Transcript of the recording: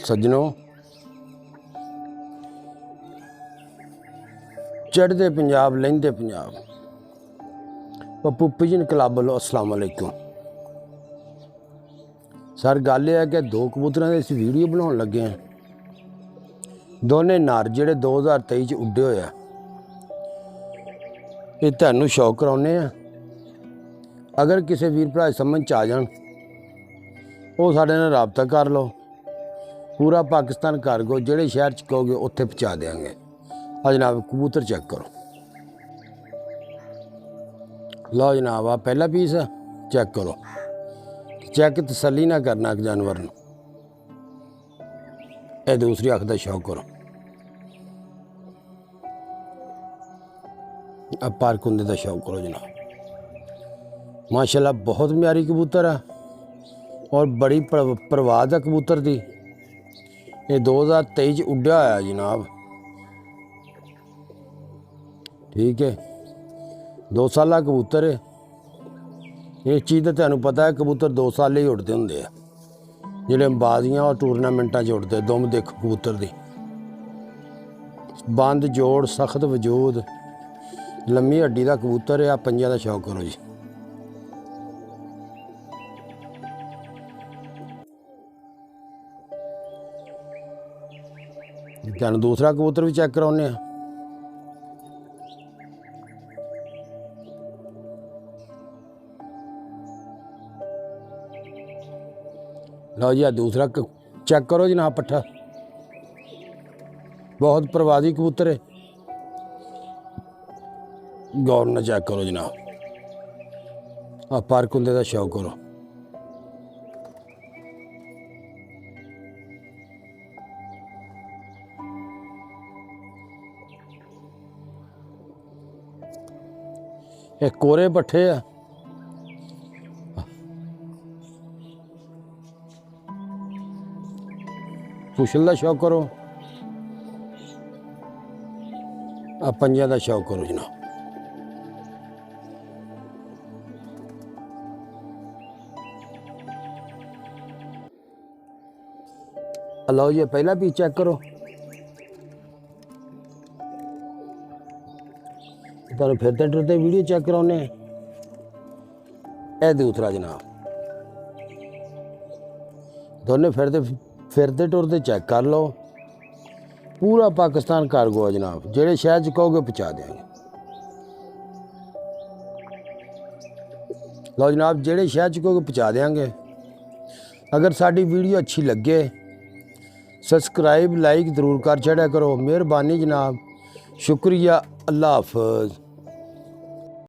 सज्जनों, चढ़ते Punjab लहिंदे Punjab Pappu pigeon club वालों अस्सलाम वालेकुम। सर गल यह है कि दो कबूतरों की असीं वीडियो बनाने लगे हैं। दोने नर जिहड़े 2023 च उड्डे होए आ, ये तुहानूं शौक कराउने आ। अगर किसी वीर भरा समझ च आ जाण वो साडे नाल राबता कर लो। पूरा पाकिस्तान कार्गो जिहड़े शहर च कहोगे उत्थे पहुँचा देंगे। आ जनाब कबूतर चेक करो। लो जनाब आ पहला पीस है, चेक करो। चेक तसली ना करना जानवर नूं। ये दूसरी अख का शौक करो। अब पार कुंदे का शौक करो जनाब। माशाल्लाह बहुत म्यारी कबूतर है और बड़ी परवाज है कबूतर दी। ये 2023 उड्डा होया जनाब। ठीक है, 2 साला कबूतर है। इस चीज़ का तुहानूं पता है, कबूतर 2 साल ही उड़ते होंगे जिहड़े बाजियां और टूरनामेंटा च उड़ते। दुम देखो कबूतर दी, बंद जोड़, सख्त वजूद, लम्मी हड्डी का कबूतर है। पंजा का शौक करो जी। तुहानूं दूसरा कबूतर भी चेक कराउने आ। लो जी, दूसरा चेक करो जनाब पट्ठा। बहुत परवाजी कबूतर है। गौर न चेक करो जनाब। आ पर कुंदे का शौक करो। ये कोरे पट्ठे है। कुशल का शौक करो। आ पंजा का शौक करो जनाब। लो जी पहला पीस चेक करो। तुहानूं फिरते टुरते वीडियो चेक कराउने। ए दूसरा जनाब। दोनों फिरते टुरते चेक कर लो। पूरा पाकिस्तान कार्गो है जनाब। जेड़े शहर च कहोगे पहुँचा देंगे। लो जनाब, जेड़े शहर च कहोगे पहुँचा देंगे। अगर साडी वीडियो अच्छी लगे सब्सक्राइब लाइक ज़रूर कर छड़िया करो। मेहरबानी जनाब, शुक्रिया, अल्लाह हाफिज़।